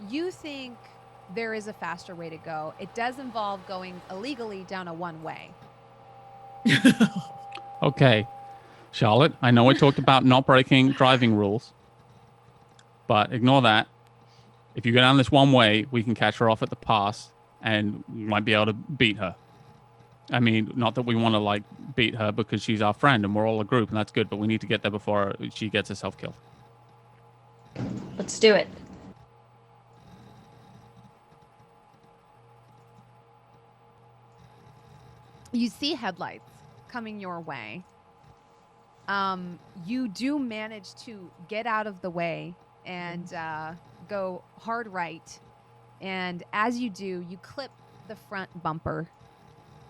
You think there is a faster way to go. It does involve going illegally down a one-way. Okay, Charlotte, I know we talked about not breaking driving rules, but ignore that. If you go down this one way, we can catch her off at the pass, and we might be able to beat her. I mean, not that we want to, like, beat her because she's our friend and we're all a group, and that's good, but we need to get there before she gets herself killed. Let's do it. You see headlights coming your way. You do manage to get out of the way and go hard right. And as you do, you clip the front bumper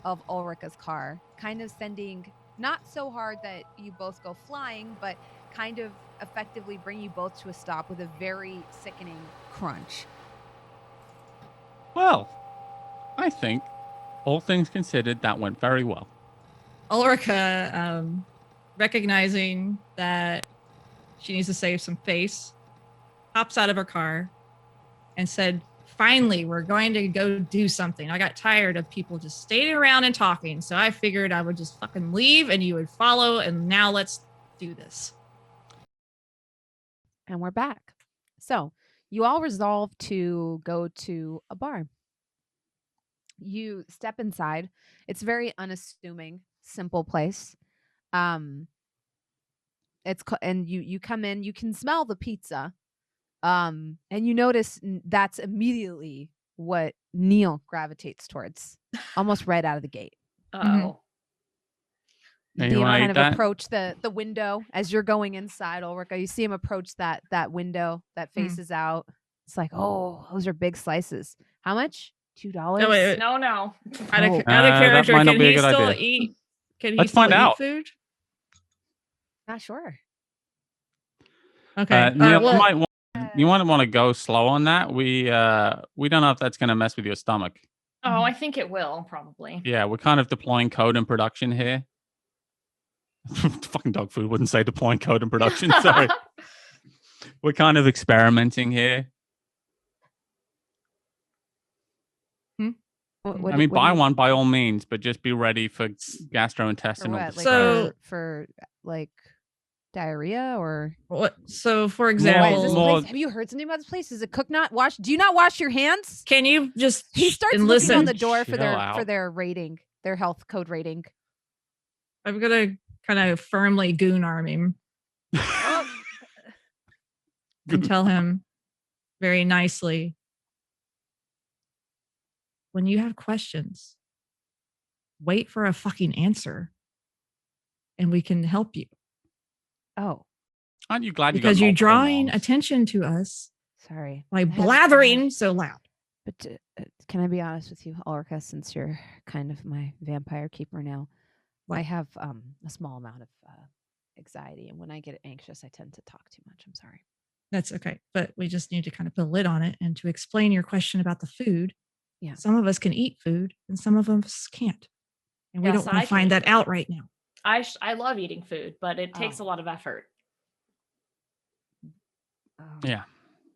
of Ulrika's car, kind of sending, not so hard that you both go flying, but kind of effectively bring you both to a stop with a very sickening crunch. Well, I think, all things considered, that went very well. Ulrika, recognizing that she needs to save some face, hops out of her car and said, finally, we're going to go do something. I got tired of people just staying around and talking, so I figured I would just fucking leave and you would follow, and now let's do this. And we're back. So you all resolve to go to a bar. You step inside. It's very unassuming, simple place. And you come in, you can smell the pizza. And you notice that's immediately what Neil gravitates towards, almost right out of the gate. Oh. You kind of approach the window as you're going inside, Ulrika. You see him approach that window that faces out. It's like, oh, those are big slices. How much? $2? No. Out of character, might not can be a he good still idea. eat? Can he Let's still find eat out. food? Not sure. Okay. Neil, you might want to go slow on that. We don't know if that's going to mess with your stomach. Oh, I think it will, probably. Yeah, we're kind of deploying code in production here. Fucking Dogfood wouldn't say deploying code in production. Sorry. We're kind of experimenting here. Buy one by all means, but just be ready for gastrointestinal. For like diarrhea or what? So, for example, have you heard something about this place? Is it cook not wash? Do you not wash your hands? Can you just? He starts looking on the door for their rating, their health code rating. I'm gonna kind of firmly goon arm him and tell him very nicely, when you have questions, wait for a fucking answer and we can help you. Oh. Aren't you glad because you're drawing attention to us? Sorry. By blathering so loud. But can I be honest with you, Ulrika, since you're kind of my vampire keeper now? I have a small amount of anxiety, and when I get anxious, I tend to talk too much. I'm sorry. That's okay. But we just need to kind of put a lid on it. And to explain your question about the food, yeah, some of us can eat food and some of us can't. And we don't want to find that out right now. I love eating food, but it takes a lot of effort. Yeah,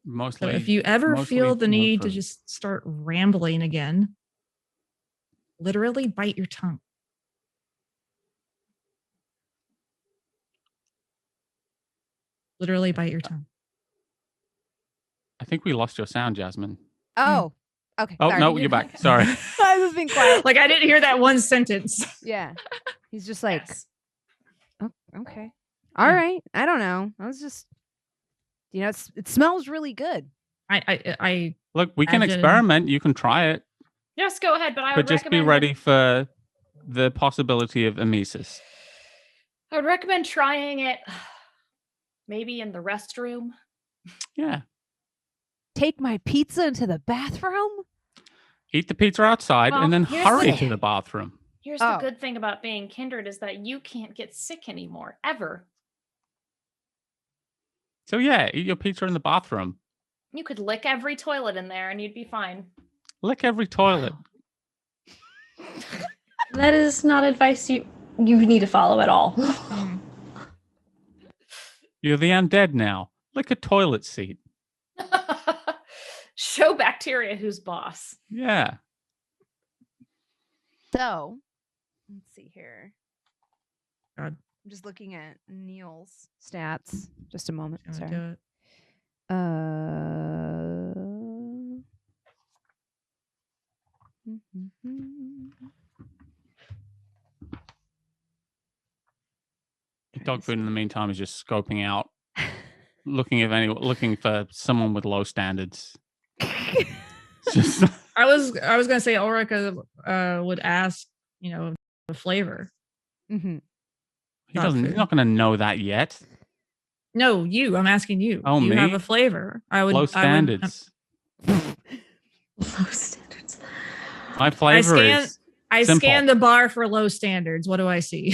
mostly. So if you ever feel the need to just start rambling again, literally bite your tongue. Literally bite your tongue. I think we lost your sound, Jasmine. Oh, okay. Oh, sorry. no, you're back. Sorry. I was being quiet. Like I didn't hear that one sentence. Yeah. He's just like, oh, okay. All right. I don't know. I was just, it smells really good. I look, we can experiment. You can try it. Yes, go ahead. But I would just be ready for the possibility of emesis. I would recommend trying it maybe in the restroom. Yeah. Take my pizza into the bathroom? Eat the pizza outside and then hurry to the bathroom. Here's the good thing about being kindred is that you can't get sick anymore, ever. So yeah, eat your pizza in the bathroom. You could lick every toilet in there and you'd be fine. Lick every toilet. That is not advice you need to follow at all. You're the undead now. Lick a toilet seat. Show bacteria who's boss. Yeah. So, let's see here. God. I'm just looking at Neil's stats. Just a moment. Gonna Sorry. do it. Dogfood in the meantime is just scoping out, looking for someone with low standards. Just I was gonna say Ulrika would ask, the flavor. Mm-hmm. he's Dogfood. not gonna know that yet. No, you. I'm asking you. Oh, Do you me? have a flavor? I would. Low standards. Low standards. My flavor is I simple. scanned the bar for low standards. What do I see?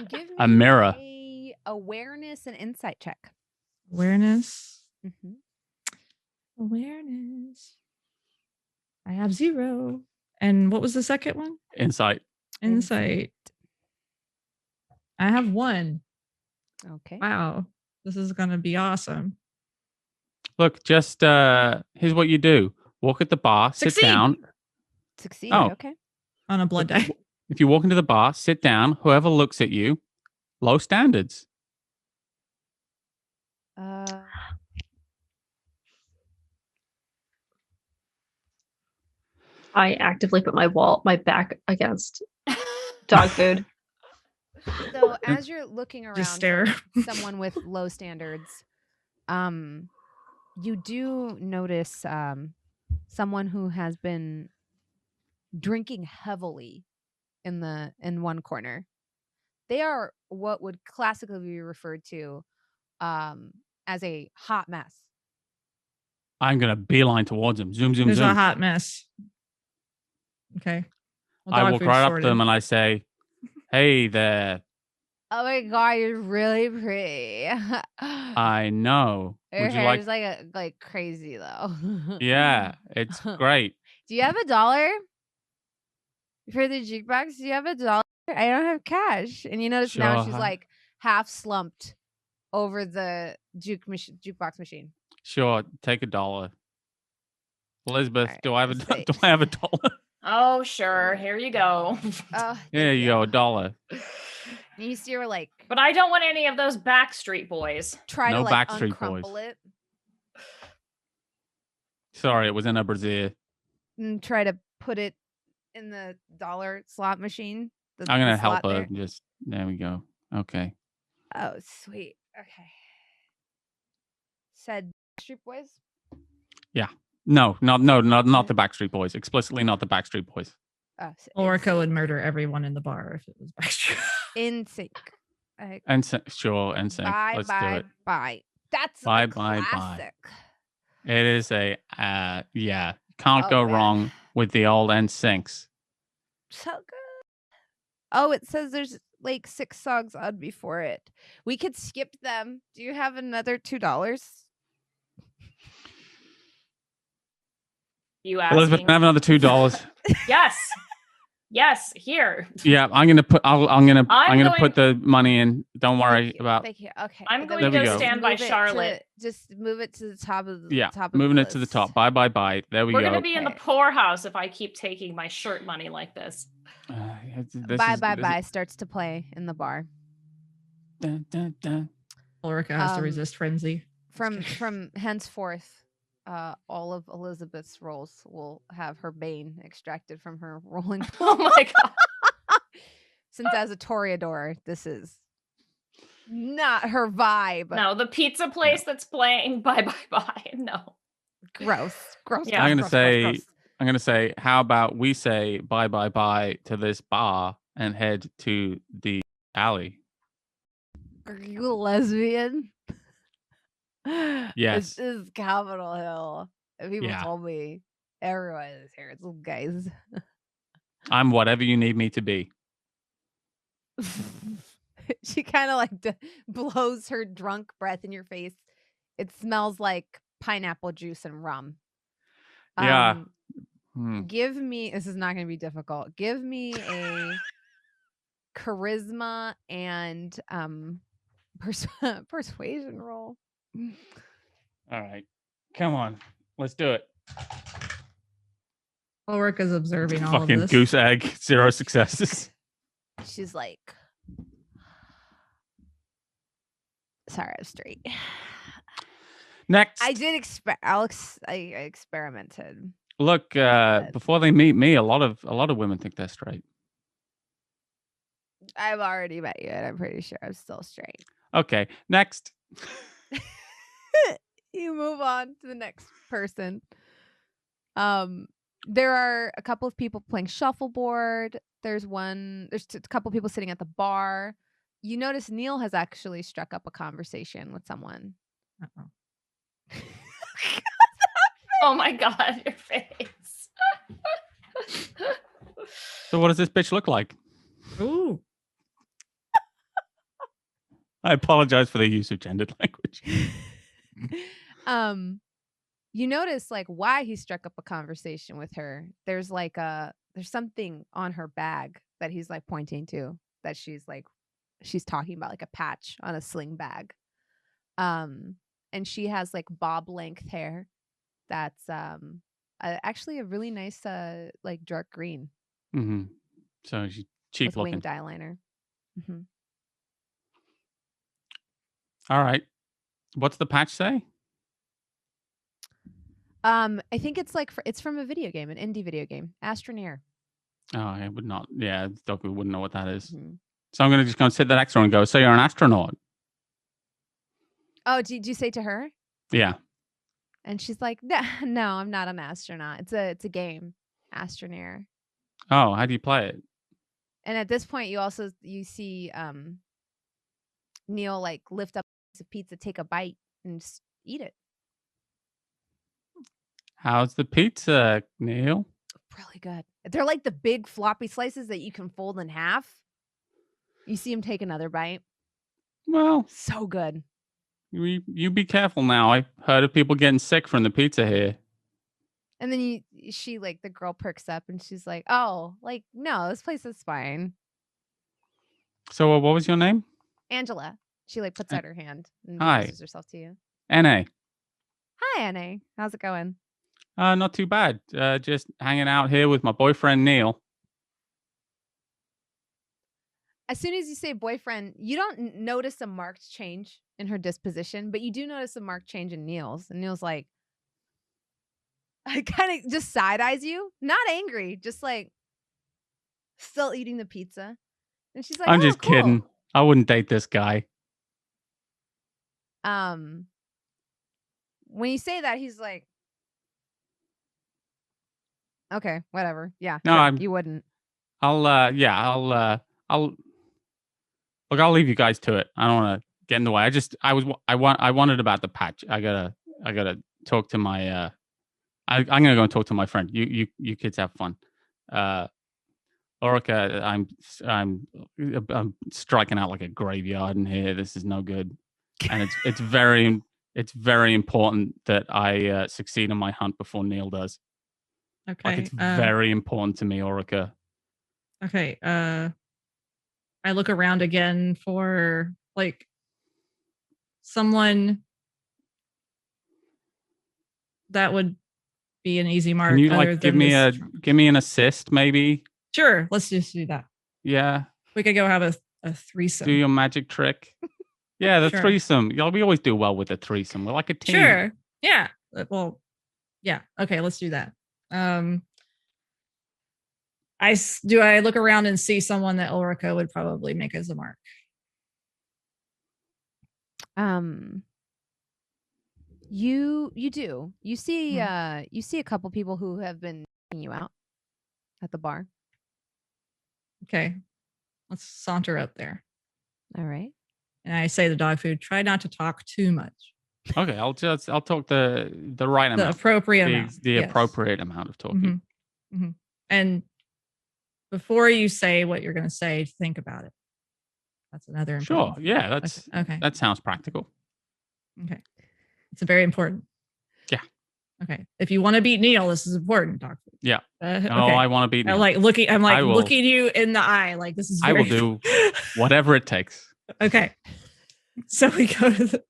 Give me A mirror. a awareness and insight check. Awareness. Mm-hmm. Awareness. I have 0. And what was the second one? Insight. Insight. I have 1. Okay. Wow. This is going to be awesome. Look, just here's what you do: walk at the bar, sit Succeed. down. Succeed. Oh. Okay. On a blood die. If you walk into the bar, sit down. Whoever looks at you, low standards. I actively put my back against dog food. So as you're looking around Just stare. for someone with low standards, you do notice someone who has been drinking heavily in one corner. They are what would classically be referred to as a hot mess. I'm gonna beeline towards him. Zoom, zoom, There's zoom. a hot mess. Okay. Well, I dog walk food's right up to sorted. them and I say, "Hey there, Oh my god, you're really pretty. I know. Your Would you hair's like? like crazy though. Yeah, it's great. Do you have $1 for the jukebox? Do you have $1? I don't have cash. And you notice now she's Sure. like half slumped over the jukebox machine. Sure, take $1. Elizabeth, Alright, do I have let's see. do I have $1? Oh, sure. Here you go. Oh, Here you go, $1. You see her like But I don't want any of those Backstreet Boys. try No to like Backstreet uncrumple Boys. it Sorry, it was in a brazier. and try to put it in the dollar slot machine. I'm gonna the help slot her. there. Just there we go. Okay. Oh, sweet. Okay. Said Backstreet Boys. No, not the Backstreet Boys. Explicitly not the Backstreet Boys. Oh, Ulrika would murder everyone in the bar if it was Backstreet. in sync. And sure, and sync. Bye, Let's bye, do it. bye. That's Bye, a bye, bye. classic. It is a yeah. Can't Oh, go man. wrong with the old NSYNCs. So good. Oh, it says there's like 6 songs on before it. We could skip them. Do you have another $2? You Elizabeth, asking? can I have another $2? Yes. Yes, here. Yeah, I'm gonna put. I'm gonna going- put the money in. Don't worry Thank you. about. Thank you. Okay. I'm and going then to we go just stand by move it Charlotte. just move it to the top of the Yeah, top of moving the it to the list. top. Bye, bye, bye. There we We're go. going to be in the Okay. poorhouse if I keep taking my shirt money like this. Bye, bye, bye starts to play in the bar. Dun, dun, dun. Ulrika has to Um, resist frenzy. From henceforth, all of Elizabeth's rolls will have her bane extracted from her rolling. Oh my god. Since as a Toreador, this is not her vibe. No, the pizza place that's playing bye bye bye. No. Gross. Yeah. I'm gross, I'm gonna say, how about we say bye, bye, bye to this bar and head to the alley. Are you a lesbian? Yes. This is Capitol Hill. And people Yeah. told me everyone is here. It's guys. I'm whatever you need me to be. She kind of like blows her drunk breath in your face. It smells like pineapple juice and rum. Yeah. Hmm. Give me, this is not going to be difficult. Give me a charisma and persuasion roll. All right. Come on. Let's do it. Ulrika's observing all Fucking of this. goose egg. 0 successes. She's like, sorry, I'm straight. Next. I did I experimented. Look, before they meet me, a lot of women think they're straight. I've already met you, and I'm pretty sure I'm still straight. Okay, next. You move on to the next person. There are a couple of people playing shuffleboard. There's a couple of people sitting at the bar. You notice Neil has actually struck up a conversation with someone. Uh-oh. Oh my god, your face. So what does this bitch look like? Ooh. I apologize for the use of gendered language. You notice like why he struck up a conversation with her. There's something on her bag that he's like pointing to that she's talking about, like a patch on a sling bag. And she has like bob length hair that's actually a really nice like dark green. Mm-hmm. So she's cheap with looking. winged eyeliner. Mm-hmm. All right. What's the patch say? I think it's it's from a video game, an indie video game, Astroneer. Oh, I would not. Yeah, Dogfood wouldn't know what that is. Mm-hmm. So I'm going to just go and sit that next to her and go, so you're an astronaut? Oh, did you say to her? Yeah. And she's like, no, I'm not an astronaut. It's a game, Astroneer. Oh, how do you play it? And at this point, you see Neil like lift up a piece of pizza, take a bite, and just eat it. How's the pizza, Neil? Really good. They're like the big floppy slices that you can fold in half. You see him take another bite. Well, So good. You be careful now. I heard of people getting sick from the pizza here. And then she like the girl perks up and she's like, oh, like, no, this place is fine. So what was your name? Angela. She like puts out her hand and Hi. introduces herself to you. N.A. Hi, Anna. How's it going? Not too bad. Just hanging out here with my boyfriend, Neil. As soon as you say boyfriend, you don't notice a marked change in her disposition, but you do notice a marked change in Neil's. And Neil's like, I kind of just side eyes you, not angry, just like still eating the pizza. And she's like, I'm oh, just cool. kidding. I wouldn't date this guy. When you say that, he's like, okay, whatever. Yeah, No, sure, you wouldn't. I'll leave you guys to it. I don't want to get in the way. I wanted about the patch. I gotta talk to my I'm gonna go and talk to my friend. You kids have fun. Ulrika, I'm striking out like a graveyard in here. This is no good, and it's very important that I succeed in my hunt before Neil does. Okay. Like it's very important to me, Ulrika. Okay. I look around again for like someone that would be an easy mark. Can you like give me an assist, maybe? Sure, let's just do that. Yeah. We could go have a threesome. Do your magic trick. Yeah, the Sure. threesome. Yeah, we always do well with the threesome. We're like a team. Sure. Yeah. Well, yeah. Okay, let's do that. I look around and see someone that Ulrika would probably make as a mark. You do. You see a couple people who have been checking you out at the bar. Okay. Let's saunter up there. All right. And I say to Dogfood, try not to talk too much. Okay, I'll talk the right amount. The appropriate amount. The Yes. appropriate amount of talking. Mm-hmm. Mm-hmm. And before you say what you're going to say, think about it. That's another Sure. important. Yeah, that's Okay. That sounds practical. Okay. It's very important. Yeah. Okay. If you want to beat Neil, this is important, Dogfood. Yeah. Okay. Oh, I want to beat Neil. I'm looking you in the eye. Like this is I will very do whatever it takes. Okay. So we go to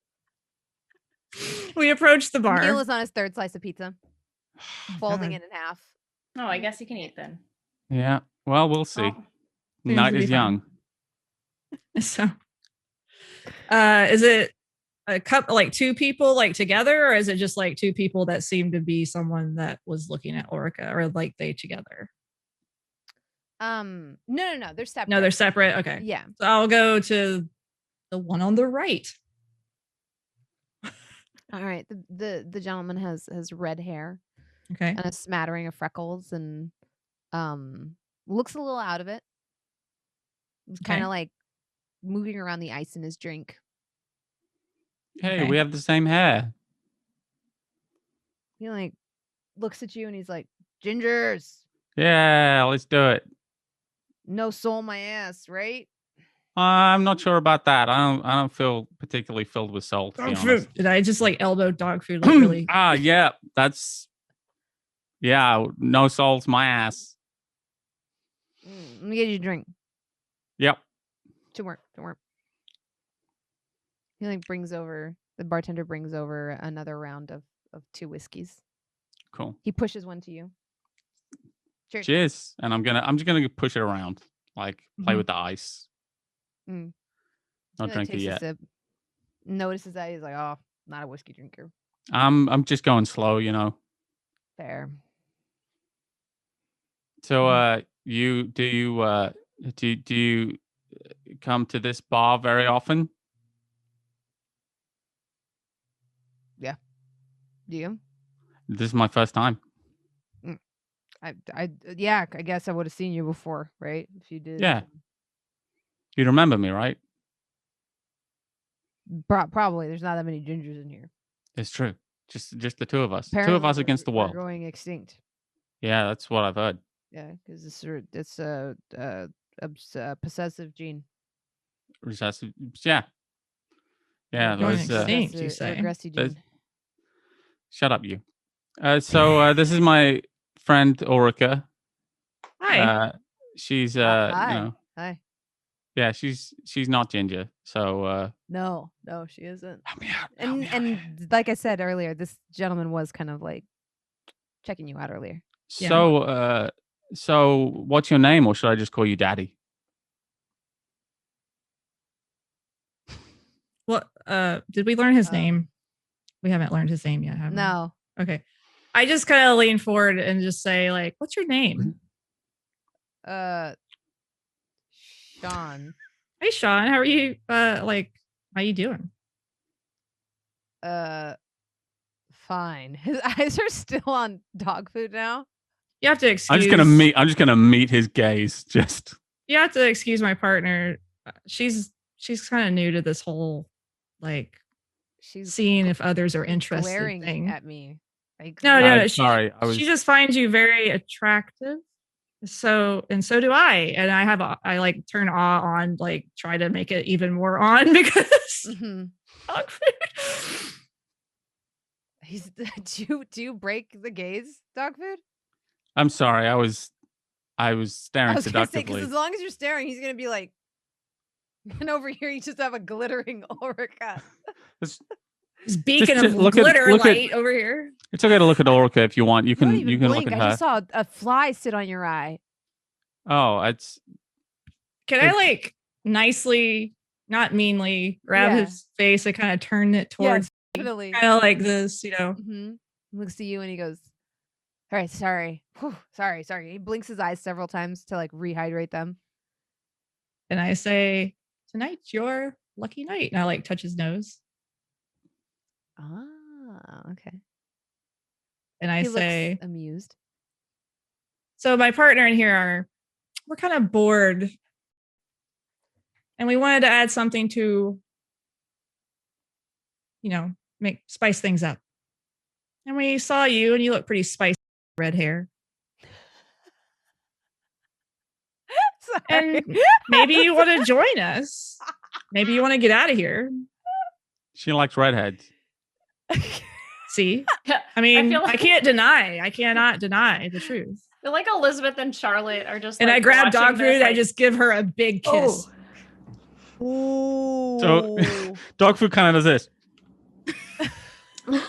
We approach the bar. Neil is on his third slice of pizza, folding God. it in half. Oh, I guess you can eat then. Yeah. Well, we'll see. Oh, Night to be is fine. young. So, is it a couple, like two people, like together, or is it just like two people that seem to be someone that was looking at Ulrika, or like they together? No, they're separate. No, they're separate. Okay. Yeah. So I'll go to the one on the right. All right. The gentleman has red hair Okay. and a smattering of freckles and looks a little out of it. He's kind Okay. of like moving around the ice in his drink. Hey, Okay. we have the same hair. He like looks at you and he's like, "Gingers, Yeah, let's do it. no soul in my ass, right?" I'm not sure about that. I don't feel particularly filled with soul, to be honest. Did I just like elbow dog food? Like really? Yeah, no soul's my ass. Let me get you a drink. Yep. Don't worry. He like the bartender brings over another round of 2 whiskeys. Cool. He pushes one to you. Cheers. Cheers. And I'm just gonna push it around, like play Mhm. with the ice. Mm. Not He, like, drink it takes a yet. sip, notices that he's like, "Oh, not a whiskey drinker." I'm just going slow, you know. Fair. So you do you come to this bar very often? Do you? This is my first time. Yeah, I guess I would have seen you before, right? If you did. Yeah. You remember me, right? Probably. There's not that many gingers in here. It's true. Just the two of us. Apparently Two of us against the we're world. going extinct. Yeah, that's what I've heard. Yeah, because it's a possessive gene. Recessive. Yeah. Yeah, Going those, extinct, you say? Regressy those- gene. shut up, you. So this is my friend Ulrika. Hi. She's Hi. you know, Hi. yeah, she's not ginger. So No, she isn't. help me out. help me out And here. like I said earlier, this gentleman was kind of like checking you out earlier. Yeah. So what's your name, or should I just call you Daddy? What? Did we learn his name? We haven't learned his name yet, have we? No. Okay. I just kind of lean forward and just say, like, "What's your name?" Sean. Hey, Sean. How are you? How you doing? Fine. His eyes are still on dog food now. You have to excuse. I'm just gonna meet his gaze. Just You have to excuse my partner. She's kind of new to this whole, like, She's seeing if others are interested glaring thing. at me. Like, No, I'm she, sorry. I was she just finds you very attractive. So do I. And I like turn awe on, like try to make it even more on because Mhm. dog food. He's do you break the gaze, dog food? I'm sorry. I was staring I was gonna say, seductively. because as long as you're staring, he's gonna be like, and over here you just have a glittering Ulrika. It's Beacon Just of look at- glitter look at- light over here. it's okay to look at Ulrika if you want. You Don't can even you can blink. look at I her. just saw a fly sit on your eye. Oh, it's Can I like nicely, not meanly, grab Yeah. his face and kind of turn it towards Definitely. kind of like this, you know? Mm-hmm. Looks to you and he goes, "All right, sorry. Whew, sorry. He blinks his eyes several times to like rehydrate them. And I say, "Tonight's your lucky night." And I like touch his nose. Ah, okay. And I He say, looks amused. so my partner and here we're kind of bored. And we wanted to add something to, spice things up. And we saw you and you look pretty spicy, red hair. Sorry. And maybe you want to join us. Maybe you want to get out of here. she likes redheads. See? I mean, feel I cannot deny the truth. I feel like Elizabeth and Charlotte are just. And like, I grab watching dog this, food. I like, just give her a big kiss. Ooh. So dog food kind of does this.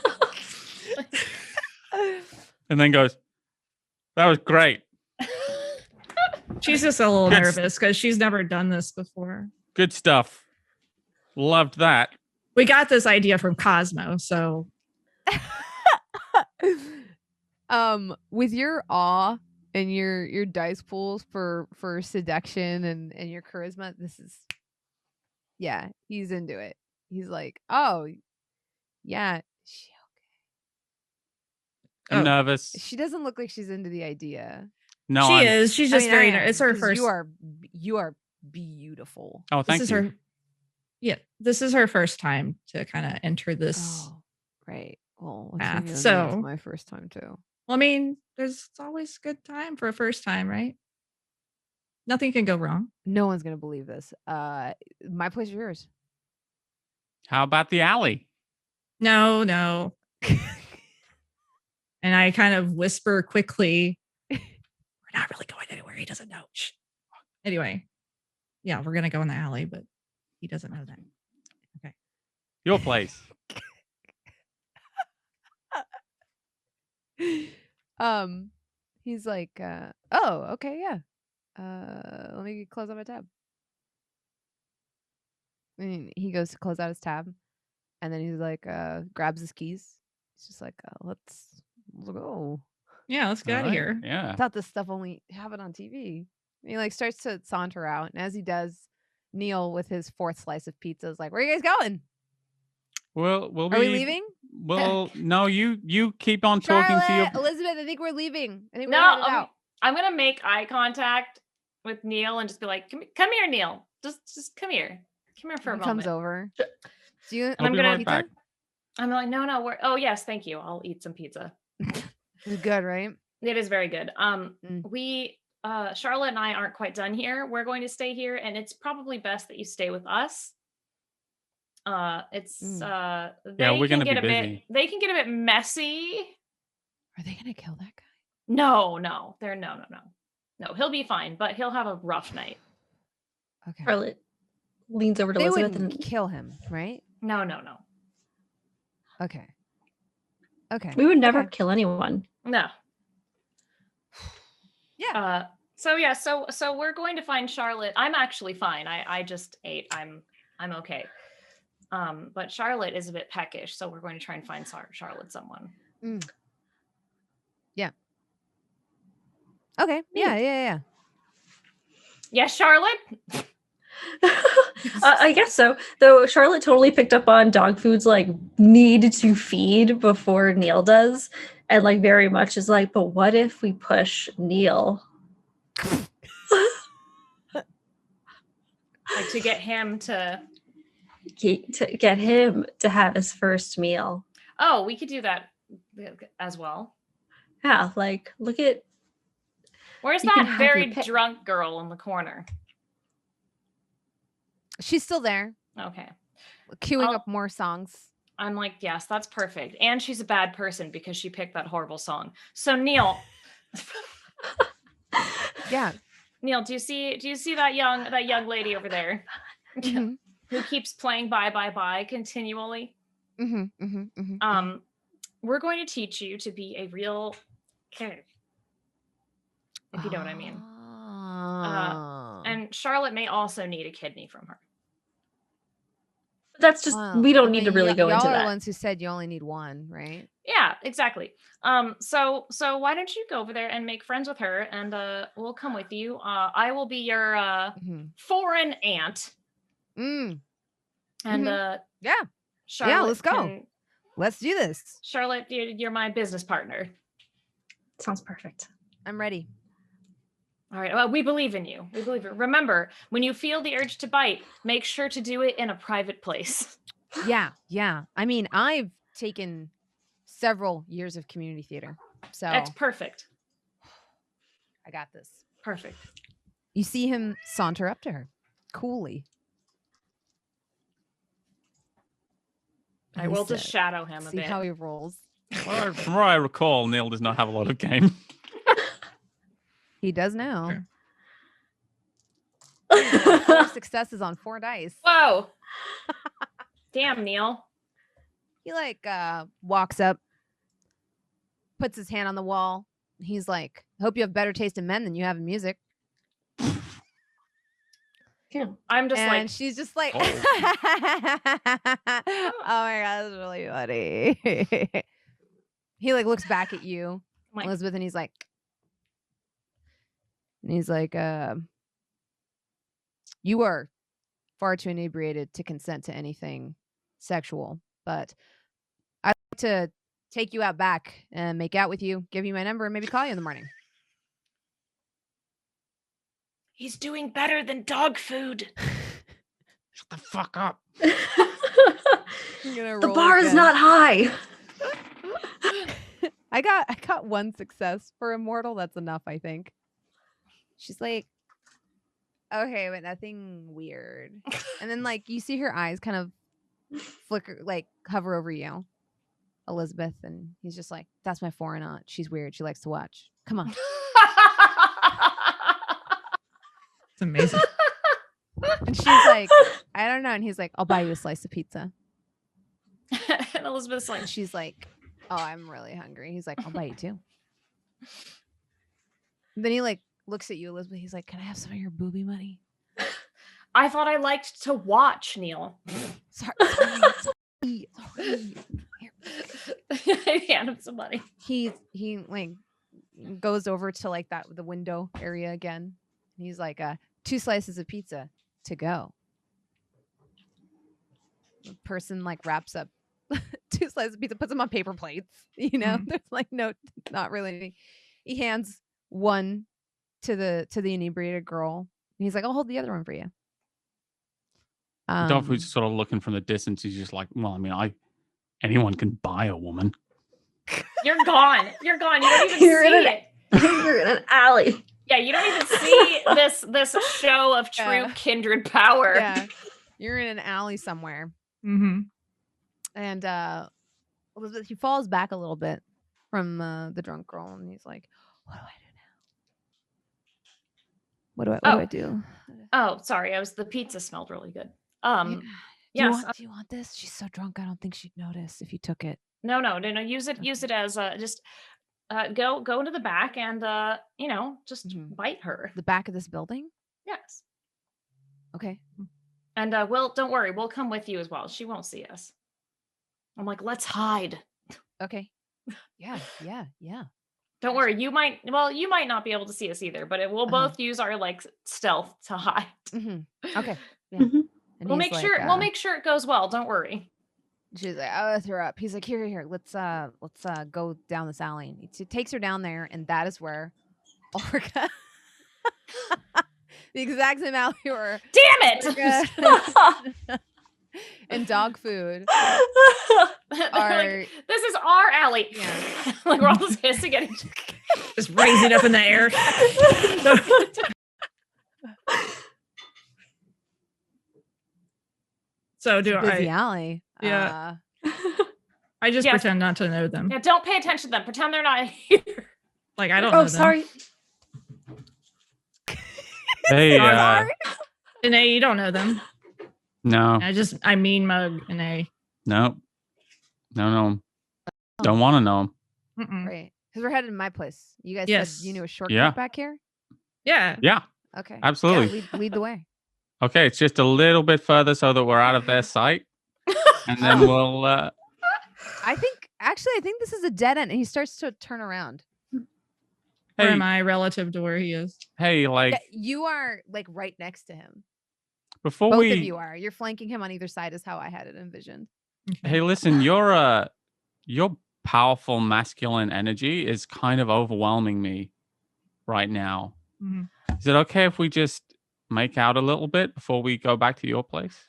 and then goes, "That was great. She's just a little Good. nervous because she's never done this before. Good stuff. Loved that." We got this idea from Cosmo, so With your awe and your dice pools for seduction and your charisma, this is, yeah, he's into it. He's like, oh yeah, I'm Oh. nervous. she doesn't look like she's into the idea. No, she I'm. is. She's I just mean, I very. am, It's her 'cause first. You are beautiful. Oh, thank this is you. her. Yeah, this is her first time to kind of enter this. Oh, right. Well, path, it's so- my first time too. Well, I mean, there's always a good time for a first time, right? Nothing can go wrong. No one's gonna believe this. My place is yours. How about the alley? No. And I kind of whisper quickly, "We're not really going anywhere. He doesn't know." Shh. Anyway, yeah, we're gonna go in the alley, but he doesn't know that. Your place. He's like, oh, okay, yeah. Let me close out my tab. And he goes to close out his tab, and then he's like, grabs his keys. He's just like, let's go. Yeah, let's get out of All right. here. Yeah. I thought this stuff only happened on TV. And he like starts to saunter out, and as he does, Neil with his fourth slice of pizza is like, "Where are you guys going? We'll be. Are we leaving?" Well, no, you keep on talking to your. Charlotte, Elizabeth, I think we're leaving. I think we're No, headed out. I'm gonna make eye contact with Neil and just be like, "Come here, Neil. Just come here. Come here for a He moment." comes over. Do you? I'll I'm be gonna- right back. I'm like, no, we're. Oh yes, thank you. I'll eat some pizza. It's good, right? It is very good. Mm. We Charlotte and I aren't quite done here. We're going to stay here, and it's probably best that you stay with us. It's Yeah, they we're can gonna get be a bit busy. they can get a bit messy. Are they gonna kill that guy? No. They're no. He'll be fine, but he'll have a rough night. Okay. Charlotte leans over to They Elizabeth wouldn't and kill him, right? No. Okay. Okay. we would never Okay. kill anyone. No. Yeah. So we're going to find Charlotte. I'm actually fine. I just ate. I'm okay. But Charlotte is a bit peckish, so we're going to try and find Charlotte someone. Okay. Yeah. Yes, Charlotte? I guess so. Though Charlotte totally picked up on dog food's like need to feed before Neil does, and like very much is like, but what if we push Neil? Like to get him to To get him to have his first meal. Oh, we could do that as well. Yeah, like look at Where's You can that have very your pick. drunk girl in the corner? She's still there, Okay. queuing Oh. up more songs. I'm like, yes, that's perfect. And she's a bad person because she picked that horrible song. So Neil, Yeah. Neil, do you see that young lady over there Mhm. who keeps playing Bye Bye Bye continually? Mhm. Mhm. Mhm. We're going to teach you to be a real kid. If you know what I mean. Ah. And Charlotte may also need a kidney from her. that's just Well, we don't I need to mean, really go y'all into are the that. ones who said you only need one, right? Yeah, exactly. So why don't you go over there and make friends with her, and we'll come with you. I will be your Mhm. foreign aunt, Mm. and Yeah. Charlotte. let's go. Let's do this. Charlotte, you're my business partner. Sounds perfect. I'm ready. All right. Well, we believe in you. We believe it. Remember, when you feel the urge to bite, make sure to do it in a private place. Yeah. I mean, I've taken several years of community theater, so That's perfect. I got this. Perfect. You see him saunter up to her, coolly. I He will just said, shadow him a see bit. how he rolls. Well, from what I recall, Neil does not have a lot of game. He does now. Sure. 4 successes on 4 dice. Whoa. Damn, Neil. He like walks up, puts his hand on the wall. He's like, hope you have better taste in men than you have in music. Yeah. I'm just and like, she's just like, Oh. oh my god, that's really funny. He like looks back at you, like Elizabeth, and he's like, you are far too inebriated to consent to anything sexual, but I'd like to take you out back and make out with you, give you my number, and maybe call you in the morning. he's doing better than dog food. Shut the fuck up. The bar is not high. I got one success for immortal. That's enough, I think. She's like, okay, but nothing weird. And then like you see her eyes kind of flicker, like hover over you, Elizabeth, and he's just like, that's my foreign aunt. She's weird. She likes to watch. Come on. It's amazing. And she's like, I don't know. And he's like, I'll buy you a slice of pizza. And Elizabeth's like, And she's like, oh, I'm really hungry. He's like, I'll buy you too. And then he like looks at you, Elizabeth. He's like, can I have some of your booby money? I thought I liked to watch, Neil. Sorry. I hand him some money. He like goes over to like the window area again. And he's like, 2 slices of pizza to go. The person like wraps up 2 slices of pizza, puts them on paper plates. You know, there's like no, not really anything. He hands one to the inebriated girl. And he's like, I'll hold the other one for you. Dogfood's sort of looking from the distance. He's just like, well, I mean, anyone can buy a woman. You're gone. You're gone. You don't even You're see in it. You're in an alley. Yeah, you don't even see this show of true Yeah. kindred power. Yeah, you're in an alley somewhere. Mm-hmm. And Elizabeth, he falls back a little bit from the drunk girl, and he's like, what do I do now? What do I do? Oh, sorry. The pizza smelled really good. Do Yes. you want this? She's so drunk. I don't think she'd notice if you took it. No. Use it as just go into the back and just Mhm. bite her. The back of this building? Yes. Okay. And don't worry, we'll come with you as well. She won't see us. I'm like, let's hide. Okay. Yeah. Don't worry, you might not be able to see us either, but we'll Uh-huh. both use our like stealth to hide. Okay. Yeah. Mhm. And We'll he's make like, sure it goes well. Don't worry. She's like, I'll throw up. He's like, here. Let's go down this alley. And he takes her down there, and that is where Ulrika, the exact same alley where Damn it! Ulrika and Dogfood They're are. like, this is our alley. Yeah. Like we're all just hissing at each other. Just raise it up in the air. So do busy I? alley. Yeah. I just Yes. pretend not to know them. Yeah, don't pay attention to them. Pretend they're not here. Like I don't know Oh, them. sorry. Hey, Sorry. And A, you don't know them. no, I mean mug and A. no. Don't want to know him. Mm-mm. Right. Because we're headed to my place. You guys Yes. said you knew a shortcut Yeah. back here? Yeah. Yeah, Okay. absolutely. Yeah, lead the way. Okay, it's just a little bit further so that we're out of their sight, and then we'll. I think this is a dead end, and he starts to turn around. Where Hey, am I relative to where he is? hey, like Yeah, you are like right next to him. before Both we. of you are. You're flanking him on either side, is how I had it envisioned. Okay. Hey, listen, your powerful masculine energy is kind of overwhelming me right now. Mhm. Is it okay if we just make out a little bit before we go back to your place?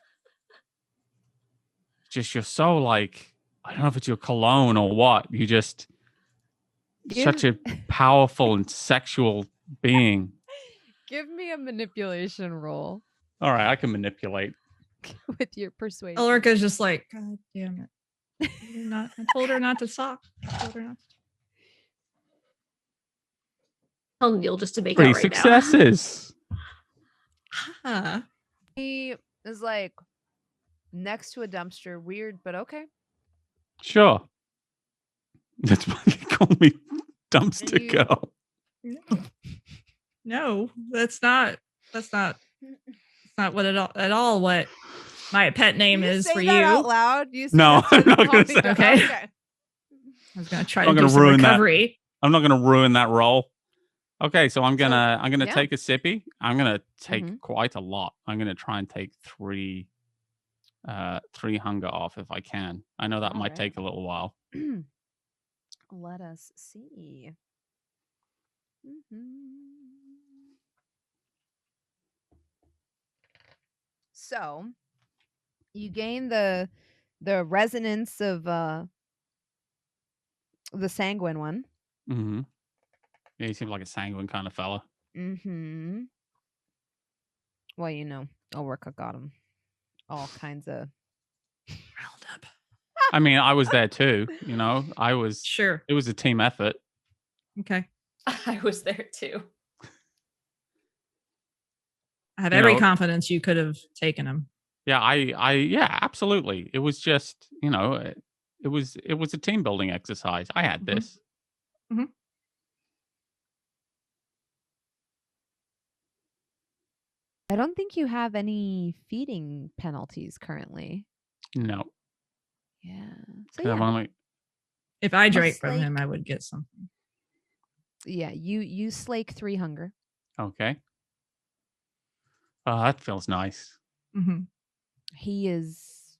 Just you're so like, I don't know if it's your cologne or what. You just such a powerful and sexual being. Give me a manipulation roll All right, I can manipulate. with your persuasion. Ulrika's just like, God damn it. I told her not to talk. I told her not to. Tell Neil just to make 3 out right successes. Huh. He is like next to a dumpster. Weird, but okay. Sure. That's fucking call me dumpster You- girl. No, that's not what at all what my pet name You is say for that you. out loud. You No, suggested I'm not call gonna me say- dumb- Okay. okay. I was gonna try I'm to not do gonna some ruin that. recovery. I'm not gonna ruin that roll. Okay, so I'm gonna yeah. take a sippy. I'm gonna take Mhm. quite a lot. I'm gonna try and take three hunger off if I can. I know that might Alright. take a little while. Let us see. So you gain the resonance of the sanguine one. Mm-hmm. Yeah, he seems like a sanguine kind of fella. Mm-hmm. Well, you know, Ulrika got him all kinds of. Riled up. I mean, I was there too. You know, I was. Sure. It was a team effort. Okay. I was there too. I have You every know- confidence you could have taken him. Yeah, yeah, absolutely. It was just, you know, it was a team building exercise. I had Mhm. this. I don't think you have any feeding penalties currently. No, Yeah. So 'cause I'm yeah, only. If I drank Just from him, like- I would get something. yeah. You slake 3 hunger. Okay. Oh, that feels nice. Mm-hmm. He is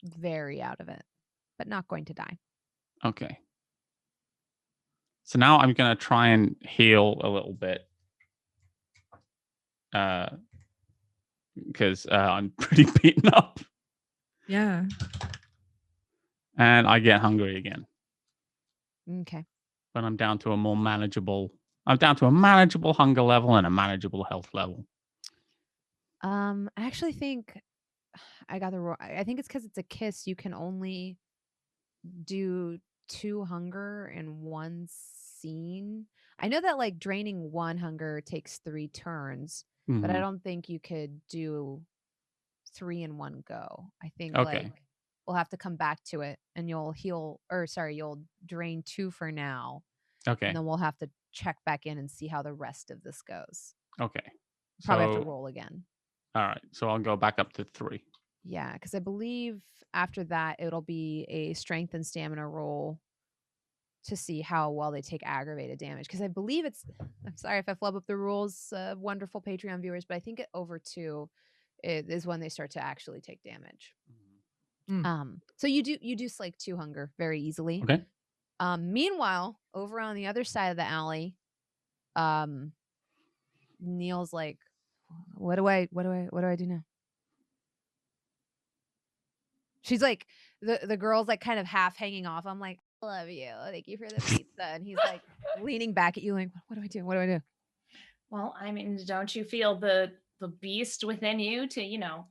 very out of it, but not going to die. Okay. So now I'm gonna try and heal a little bit. Because I'm pretty beaten up, Yeah. and I get hungry again. Okay. But I'm down to a more manageable. I'm down to a manageable hunger level and a manageable health level. I actually think I got the wrong. I think it's because it's a kiss. You can only do 2 hunger in one scene. I know that like draining 1 hunger takes 3 turns, but I Mhm. don't think you could do 3 in one go. I think Okay. like we'll have to come back to it, and you'll heal, or sorry, you'll drain 2 for now, Okay. and then we'll have to check back in and see how the rest of this goes. Okay. Probably have to So- roll again. All right. So I'll go back up to 3. Yeah, because I believe after that it'll be a strength and stamina roll to see how well they take aggravated damage. Because I believe it's, I'm sorry if I flub up the rules, wonderful Patreon viewers, but I think over 2 is when they start to actually take damage. So you do slake 2 hunger very easily. Okay. Meanwhile, over on the other side of the alley, Neil's like, what do I do now? She's like, the girl's like kind of half hanging off. I'm like, love you. Thank you for the pizza. And he's like leaning back at you like, what do I do? What do I do? Well, I mean, don't you feel the beast within you to, you know,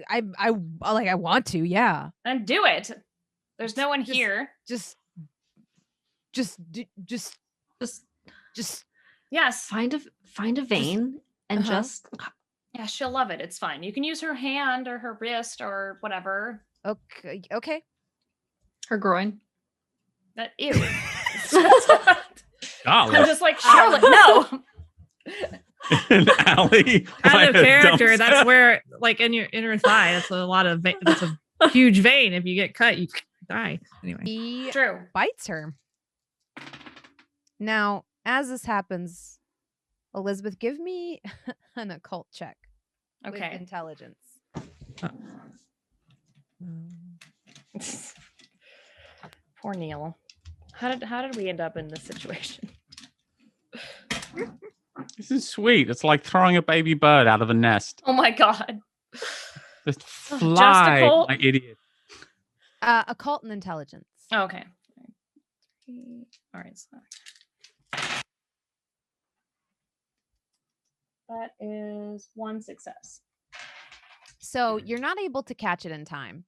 I want to, yeah. and do it. There's no one Just- here. Just Yes. Find a vein and Uh-huh. just Yeah, she'll love it. It's fine. You can use her hand or her wrist or whatever. okay. her groin. That ew. Golly. I'm just like, Charlotte, no. An alley. Out by of a character, dumpster. that's where, like, in your inner thigh, that's a lot of, that's a huge vein. If you get cut, you die. Anyway. He True. bites her. Now, as this happens, Elizabeth, give me an occult check with Okay. intelligence. Poor Neil. How did we end up in this situation? This is sweet. It's like throwing a baby bird out of a nest. Oh my god. Just a fly, cult? my idiot. Occult and intelligence. Okay. All right. So that is 1 success. So you're not able to catch it in time.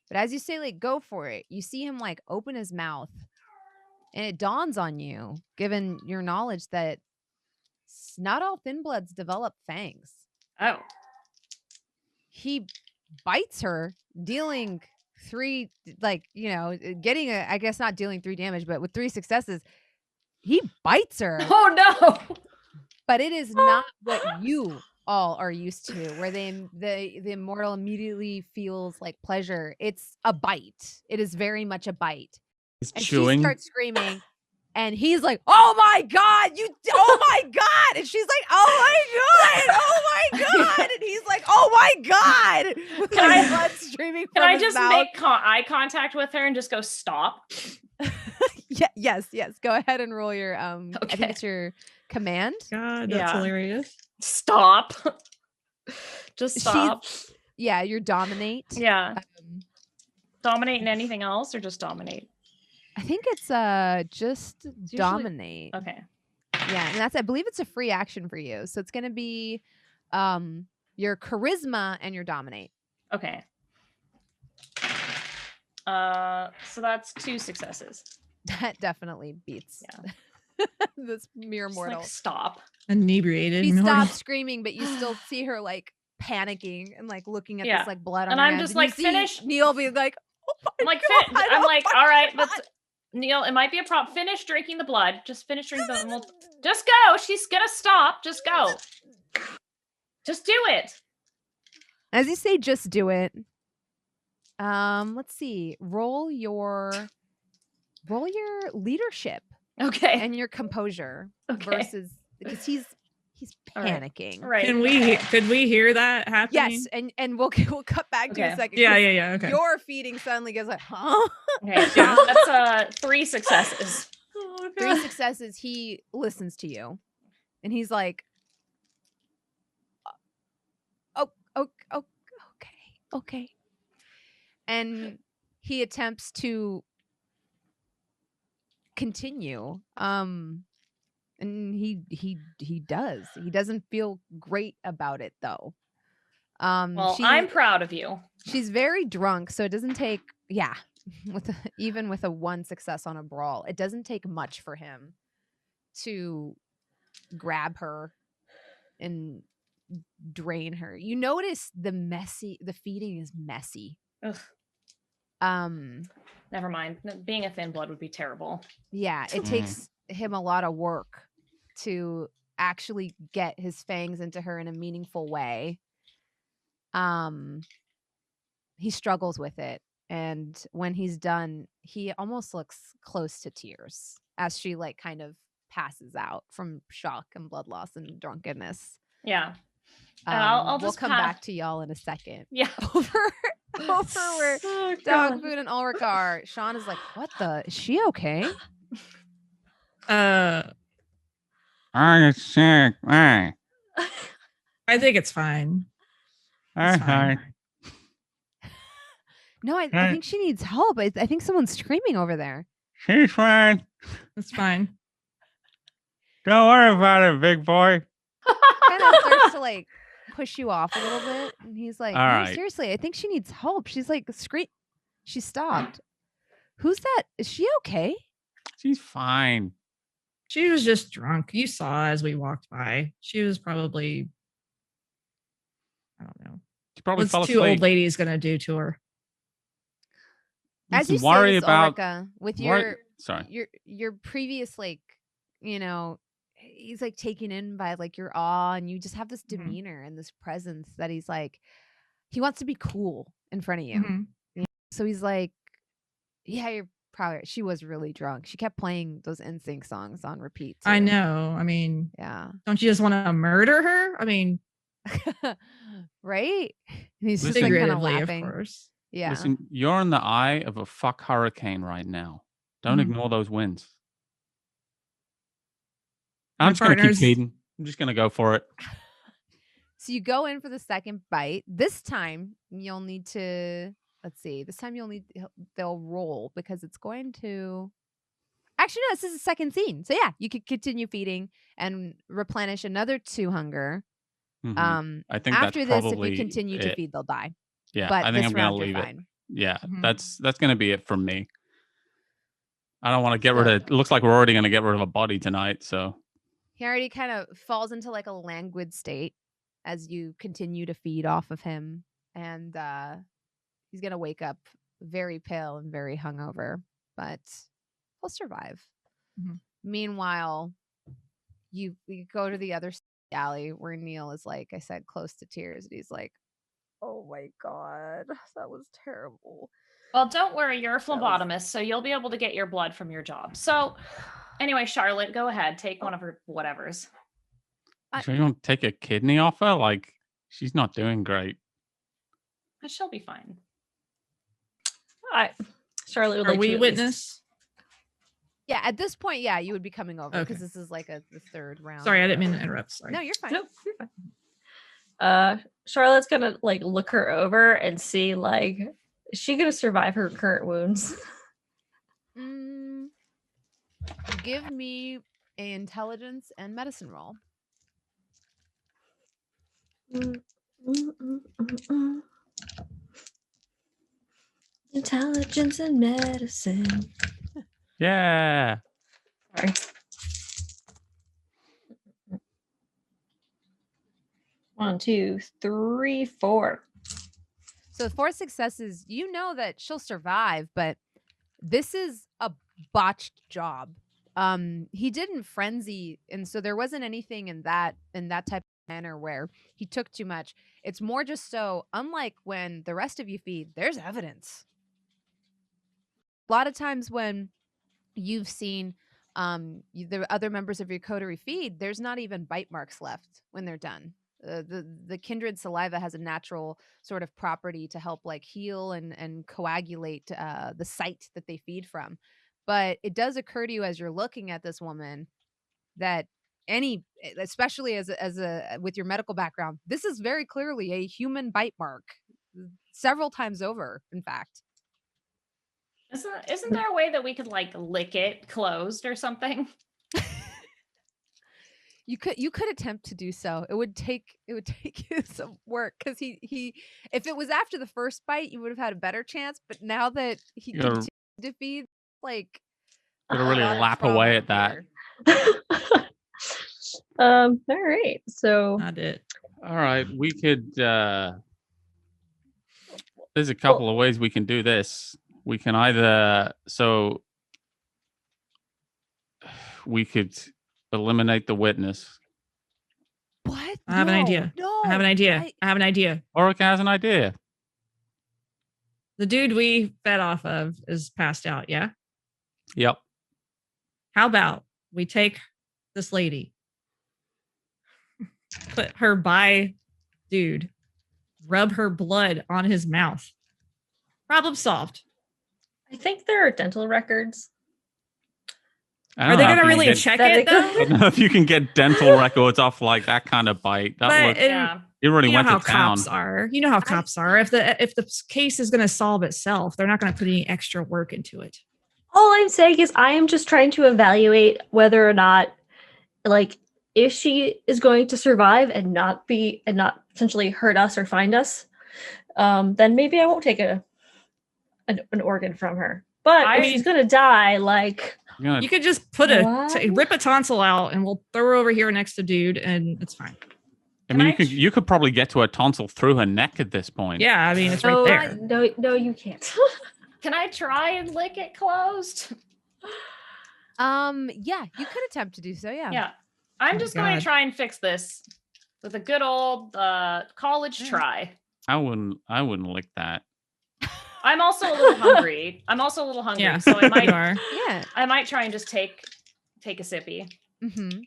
But as you say, like, go for it, you see him like open his mouth. And it dawns on you, given your knowledge, that not all thin bloods develop fangs. Oh. He bites her, dealing 3, like, getting I guess not dealing 3 damage, but with 3 successes, he bites her. Oh no. But it is not what you all are used to, where the immortal immediately feels like pleasure. It's a bite. It is very much a bite. He's And chewing. she starts screaming, and he's like, "Oh my god, oh my god!" And she's like, "Oh my god!" And he's like, "Oh my god!" With Can like I- blood streaming Can from I his just mouth. make eye contact with her and just go stop? Yes. Go ahead and roll your I Okay. think it's your command. God, that's Yeah. hilarious. Stop. Just stop. Yeah, your dominate. Yeah. Um, Dominate in anything else or just dominate? I think it's just usually- dominate. Okay. Yeah, and I believe it's a free action for you. So it's gonna be your charisma and your dominate. Okay. So that's 2 successes. That definitely beats this mere Just mortal. like stop. Inebriated. She mortal. stops screaming, but you still see her like panicking and like looking at Yeah. this like blood on And her I'm hands. just And you like, see finish. Neil be like, "Oh my I'm like, god, I'm oh like, my all right, God." let's Neil, it might be a prop. Finish drinking the blood. Just finish drinking the blood. Just go. She's gonna stop. Just go. Just do it. As you say, just do it. Let's see. Roll your leadership Okay. and your composure Okay. versus because he's All right. panicking. Right. Could we hear that happening? Yes, and we'll cut back to you in a Okay. second. Yeah, 'cause yeah. Okay. Your feeding suddenly goes like, huh? Okay. Yeah. That's 3 successes. Oh, 3 successes. He listens to you, and he's like, "Oh, okay," and he attempts to continue. And he does. He doesn't feel great about it though. Well, I'm proud of you. She's very drunk, so it doesn't take even with a 1 success on a brawl, it doesn't take much for him to grab her and drain her. You notice the feeding is messy. Ugh, never mind. Being a thin blood would be terrible. Yeah, it takes him a lot of work to actually get his fangs into her in a meaningful way. He struggles with it, and when he's done, he almost looks close to tears as she like kind of passes out from shock and blood loss and drunkenness. Yeah. And I'll we'll just come back to y'all in a second. Yeah. Over where Oh, God. Dogfood and Ulrika are. Sean is like, "What the? Is she okay?" I'm sick. Hey. I think it's fine. It's Hi. fine. No, I Hey. think she needs help. I think someone's screaming over there. She's fine. It's fine. Don't worry about it, big boy. Kind of starts to like push you off a little bit, and he's like, All "No, right. seriously, I think she needs help." She's like, She stopped. Who's that? Is she okay? She's fine. She was just drunk. You saw as we walked by. She was probably, I don't know. She probably What's fell 2 asleep. old ladies gonna do to her? As you Listen, worry say this, about Ulrika, with Sorry. your previous like, he's like taken in by like your awe, and you just have this Mhm. demeanor and this presence that he's like, he wants to be cool in front of you. Mhm. So he's like, "Yeah, you're probably." She was really drunk. She kept playing those NSYNC songs on repeat. I too. know. I mean, Yeah. don't you just want to murder her? I mean, Right? And he's just Listen- like kind of figuratively, of laughing. course. Yeah. Listen, you're in the eye of a fuck hurricane right now. Don't Mhm. ignore those winds. My I'm just gonna keep partner's- feeding. I'm just gonna go for it. So you go in for the second bite. This time you'll need to, let's see. This time they'll roll because it's going to. Actually, no. This is the second scene. So yeah, you could continue feeding and replenish another 2 hunger. Mhm. I think After that's this, if probably you continue to it. feed, they'll die. Yeah, But I think this I'm gonna round, you're leave it. fine. Yeah, Mhm. that's gonna be it from me. I don't want to get rid So- of. It looks like we're already gonna get rid of a body tonight. So He already kind of falls into like a languid state as you continue to feed off of him, and he's gonna wake up very pale and very hungover, but he'll survive. Mhm. Meanwhile, we go to the other alley where Neil is, like I said, close to tears, and he's like, "Oh my god, that was terrible." Well, don't worry, you're a That was- phlebotomist, so you'll be able to get your blood from your job. So, anyway, Charlotte, go ahead, take one of her whatevers. So you want to take a kidney off her? Like, she's not doing great. But she'll be fine. Charlotte would Are like we to at least- witness? Yeah, at this point, yeah, you would be coming over because Okay. this is like the third round. Sorry, or I didn't mean to whatever. interrupt. Sorry. No, you're fine. Nope, you're fine. Charlotte's gonna like look her over and see like is she gonna survive her current wounds? Give me a intelligence and medicine roll. Intelligence and medicine. Yeah. Sorry. One, two, three, four. So 4 successes, you know that she'll survive, but this is a botched job. He didn't frenzy, and so there wasn't anything in that type of manner where he took too much. It's more just so, unlike when the rest of you feed, there's evidence. A lot of times when you've seen the other members of your coterie feed, there's not even bite marks left when they're done. The kindred saliva has a natural sort of property to help like heal and coagulate the site that they feed from. But it does occur to you as you're looking at this woman that especially as a with your medical background, this is very clearly a human bite mark, several times over, in fact. Isn't there a way that we could like lick it closed or something? You could attempt to do so. It would take you some work because he if it was after the first bite, you would have had a better chance. But now that he You gotta- continued to feed, like Gotta really a lot of lap trauma away at that. here. All right. So Not it. All right, we could. There's a couple of ways we can do this. We can either we could eliminate the witness. What? I have an idea. No, I have an idea. I have an idea. Ulrika has an idea. The dude we fed off of is passed out. Yeah. Yep. How about we take this lady, put her by dude, rub her blood on his mouth. Problem solved. I think there are dental records. I Are don't they know if going to you can really get- check that it they- though? I don't know if you can get dental records off like that kind of bite. That But looked, Yeah. you really You know went how to town. cops are. You know how cops are. If the case is going to solve itself, they're not going to put any extra work into it. All I'm saying is I am just trying to evaluate whether or not, like, if she is going to survive and not potentially hurt us or find us, then maybe I won't take an organ from her. But I if mean- she's gonna die, like, You're gonna- You could just put What? rip a tonsil out, and we'll throw her over here next to dude, and it's fine. I mean, Can I- you could probably get to a tonsil through her neck at this point. Yeah, I mean it's no, right there. no, you can't. Can I try and lick it closed? Yeah, you could attempt to do so. Yeah. Yeah. I'm Oh just going to God. try and fix this with a good old college Yeah. try. I wouldn't lick that. I'm also a little hungry. Yeah, So I you might are. Yeah. I might try and just take a sippy. Mm-hmm.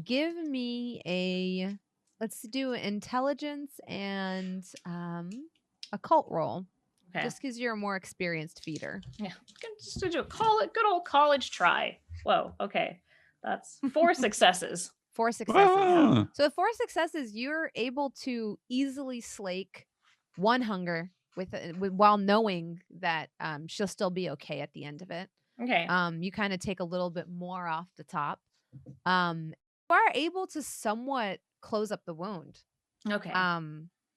Give me let's do intelligence and occult roll. Okay. Just because you're a more experienced feeder. Yeah. Just to do a good old college try. Whoa. Okay. That's 4 successes. 4 successes. Ah. So with 4 successes, you're able to easily slake one hunger while knowing that she'll still be okay at the end of it. Okay. You kind of take a little bit more off the top. You are able to somewhat close up the wound. Okay.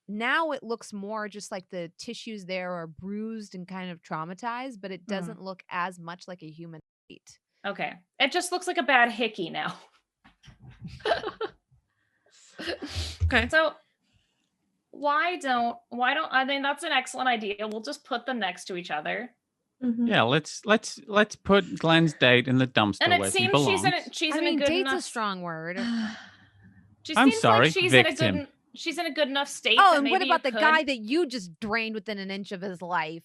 Now it looks more just like the tissues there are bruised and kind of traumatized, but it doesn't look as much like a human bite. Okay. It just looks like a bad hickey now. Okay. So why don't I mean that's an excellent idea. We'll just put them next to each other. Mhm. Yeah, let's put Glenn's date in the dumpster And it where he seems belongs. she's I in mean, a good date's enough a strong word. She I'm seems sorry, like victim. she's in a good enough state. Oh, that and what maybe about you the guy could- that you just drained within an inch of his life?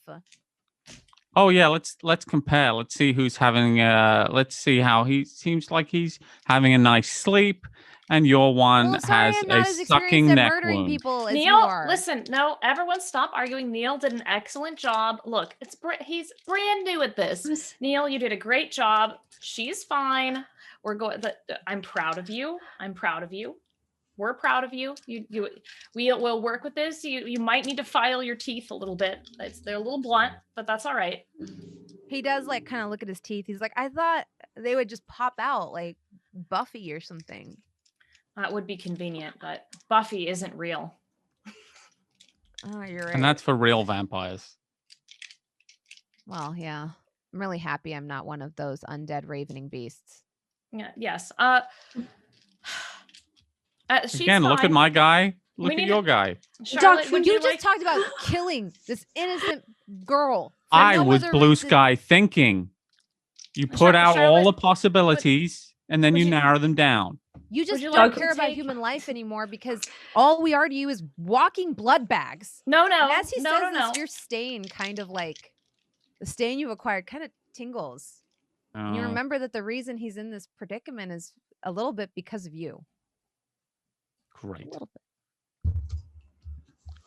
Oh yeah, let's compare. Let's see who's having. Let's see how he seems like he's having a nice sleep, and your one Well, sorry, has I'm not a as sucking experienced at neck murdering wound. people as you Neil, are. listen, no, everyone stop arguing. Neil did an excellent job. Look, he's brand new at this. Neil, you did a great job. She's fine. We're going. I'm proud of you. I'm proud of you. We're proud of you. We will work with this. You might need to file your teeth a little bit. They're a little blunt, but that's all right. He does like kind of look at his teeth. He's like, I thought they would just pop out like Buffy or something. That would be convenient, but Buffy isn't real. Oh, you're right. And that's for real vampires. Well, yeah. I'm really happy I'm not one of those undead ravening beasts. Yeah. Yes. She's Again, look at fine. my guy. We Look at need your to- guy. Charlotte, Doc, would You you just like? talked about killing this innocent girl. for I no was other blue reason- sky thinking. You put out all Charlotte, the possibilities, and then would you you- narrow them down. You just you don't like to care about take- human life anymore because all we are to you is walking blood bags. No. And as he no, says no, this, no. your stain kind of like the stain you've acquired kind of tingles. And you Oh, remember that the reason he's in this predicament is a little bit because of you. great. A little bit.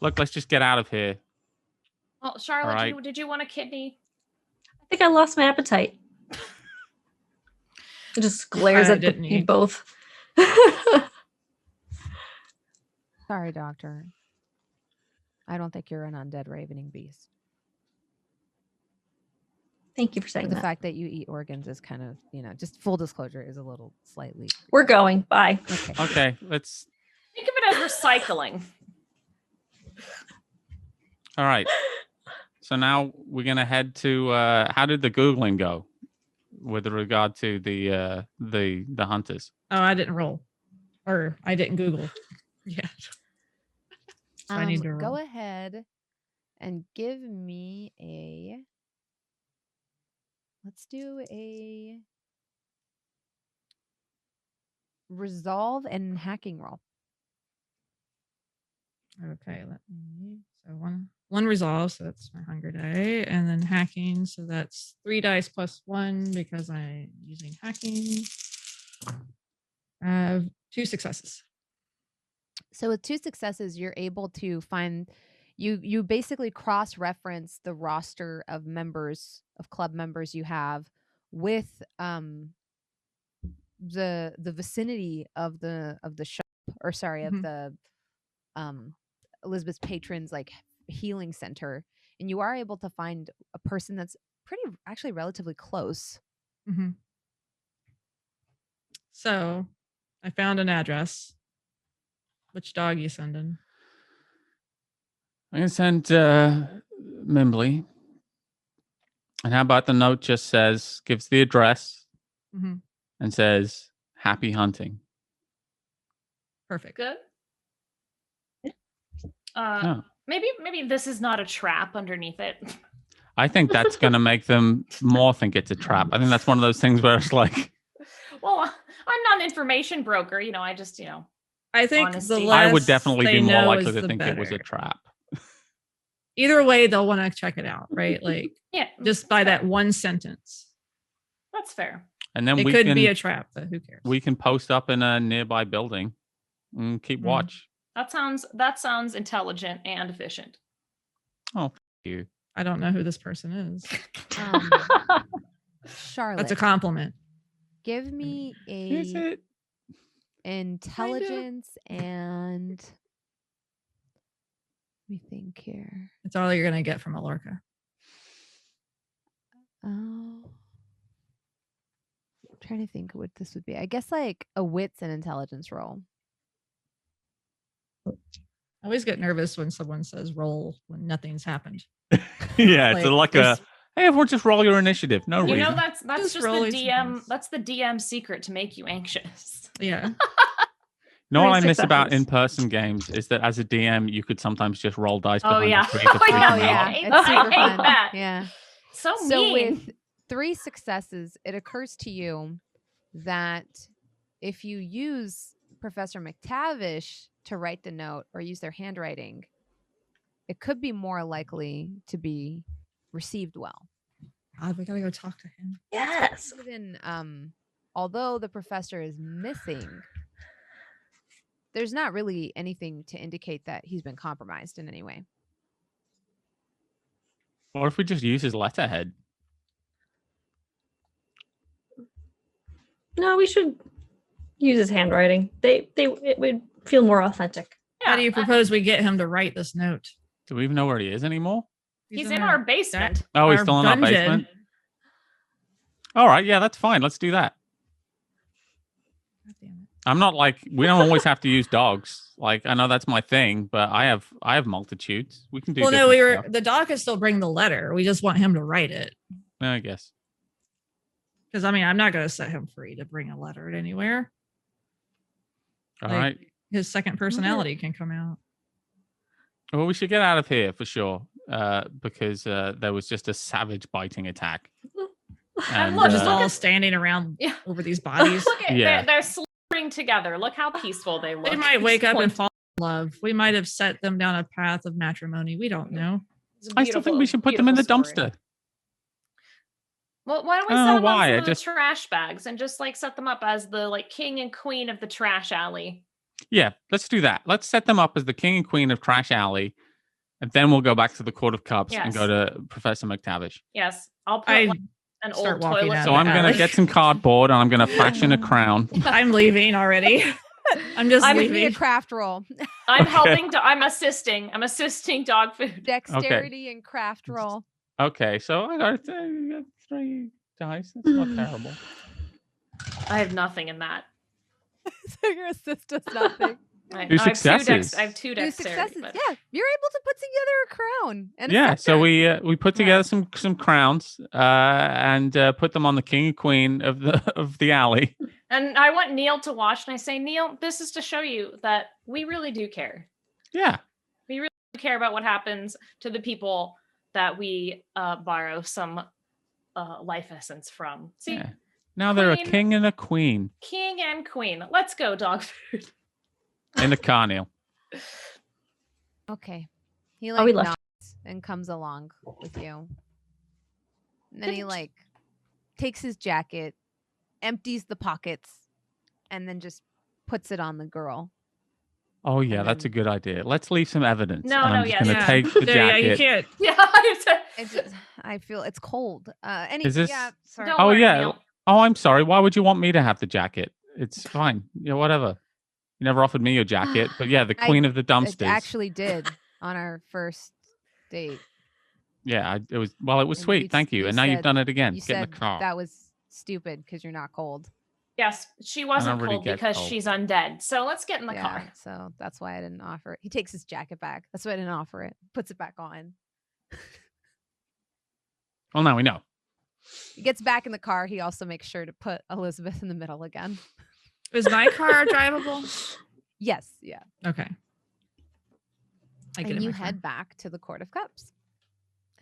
Look, let's just get out of here. Well, Charlotte, right. did you want a kidney? I think I lost my appetite. It just glares I at didn't you eat. both. Sorry, doctor. I don't think you're an undead ravening beast. Thank you for But saying the that. fact that you eat organs is kind of, just full disclosure is a little slightly. We're going. Bye. Okay. Okay, let's. Think of it as recycling. All right. So now we're gonna head to. How did the googling go, with regard to the hunters? Oh, I didn't roll, or I didn't Google. Yeah. So I need to Go roll. ahead and give me a. Let's do a resolve and hacking roll. Okay, let me. So one resolve, so that's my hunger die, and then hacking, so that's 3 dice plus 1 because I'm using hacking. I have 2 successes. So with 2 successes, you're able to find you basically cross-reference the roster of club members you have with the vicinity of the shop, or sorry, of Mhm. the Elizabeth's patrons like healing center, and you are able to find a person that's actually relatively close. Mhm. So I found an address. Which dog you sending? I'm gonna send Mimbly. And how about the note just gives the address Mm-hmm. and says happy hunting. Perfect. Good. Yeah. Maybe this is not a trap underneath it. I think that's gonna make them more think it's a trap. I think that's one of those things where it's like, Well, I'm not an information broker. I just, I think Honesty. the I less would definitely they be more know likely is to the think it was a better. trap. Either way, they'll want to check it out, right? Like yeah. just by that's that one sentence. fair. That's fair. And then It we could can be a trap, but who cares? we can post up in a nearby building and keep Mm. watch. That sounds intelligent and efficient. Oh, you. I don't know who this person is. Charlotte, That's a compliment. give me Is a it? intelligence and let me think here. It's all you're gonna get from Ulrika. Oh, I'm trying to think what this would be. I guess like a wits and intelligence roll. I always get nervous when someone says roll when nothing's happened. Yeah, it's like a there's- hey, everyone, just roll your initiative. No You reason. know that's Just just the rolling some DM. dice. That's the DM secret to make you anxious. Yeah. know what I Three miss about successes. in-person games is that as a DM, you could sometimes just roll dice Oh, behind yeah. the screen to Oh, freak Oh them yeah, out. hate it's that. I super hate fun. that. Yeah. So So mean. with 3 successes, it occurs to you that if you use Professor McTavish to write the note or use their handwriting, it could be more likely to be received well. God, we gotta go talk to him. Yes. Even although the professor is missing, there's not really anything to indicate that he's been compromised in any way. Or if we just use his letterhead. No, we should use his handwriting. It would feel more authentic. How do you Yeah, propose we get him to write this note? Do we even know where he is anymore? he's in our basement. Oh, he's our still in our dungeon. basement? All right, yeah, that's fine. Let's do that. God damn it. I'm not like, we don't always have to use dogs. Like, I know that's my thing, but I have multitudes. We can do Well, no, different stuff. the dog can still bring the letter. We just want him to write it. I guess. Because I mean, I'm not going to set him free to bring a letter anywhere. All Like, right. His second personality can come out. Well, we should get out of here for sure, because there was just a savage biting attack. And, look, We're just look all at- standing around Yeah. over these bodies. Look at Yeah. they're slithering together. Look how peaceful they look. They might It's wake up and point- fall in love. We might have set them down a path of matrimony. We don't know. it's a I still think we beautiful- should put them in the beautiful story. dumpster. Well, why don't we I don't set know them why, on I some of just- the trash bags and just like set them up as the like king and queen of the trash alley? Yeah, let's do that. Let's set them up as the king and queen of Trash Alley, and then we'll go back to the Court of Cups and go Yes. to Professor McTavish. Yes, I'll put I like, an start old walking toilet. out So of I'm the going alley. to get some cardboard and I'm going to fashion a crown. I'm leaving already. I'm just I'm Give me a leaving. craft roll. I'm Okay. helping. I'm assisting. I'm assisting dog food. Dexterity and craft roll. Okay, so I got 3 dice. That's not terrible. I have nothing in that. So your assist does nothing. I, Two no, I have successes. I have two 2 dexterity. successes. but- Yeah, you're able to put together a crown. And a Yeah, so scepter. we put together some crowns and put them on the king and queen of the alley. And I want Neil to watch, and I say, Neil, this is to show you that we really do care. Yeah. We really do care about what happens to the people that we borrow some life essence from. See, Yeah. Now they're a Queen. king and a queen king and queen. Let's go, dog food. in the car, Neil. Okay. He Oh, like we left. nods and comes along with you. And then he like takes his jacket, empties the pockets, and then just puts it on the girl. Oh yeah, And that's a then- good idea. Let's leave some evidence. No, and no, I'm just yes. gonna Yeah. take the Yeah, you jacket. can't. Yeah, I have to- It's just, I feel it's cold. Is this- Yeah, sorry. Don't Oh worry, yeah. Neil. Oh, I'm sorry. Why would you want me to have the jacket? It's fine. Yeah, whatever. You never offered me your jacket, but yeah, the I- queen of the It dumpsters. actually did on our first date. Yeah, it was. Well, it was And sweet. Thank you. you And now you've said- done it again. You Get in said the car. that was stupid because you're not cold. Yes, she wasn't really cold get because cold. she's undead. So let's get in the Yeah, car. so that's why I didn't offer it. He takes his jacket back. That's why I didn't offer it. Puts it back on. Well, now we know. He gets back in the car. He also makes sure to put Elizabeth in the middle again. Is my car drivable? Yes, yeah. Okay. I get And in you my car. head back to the Court of Cups.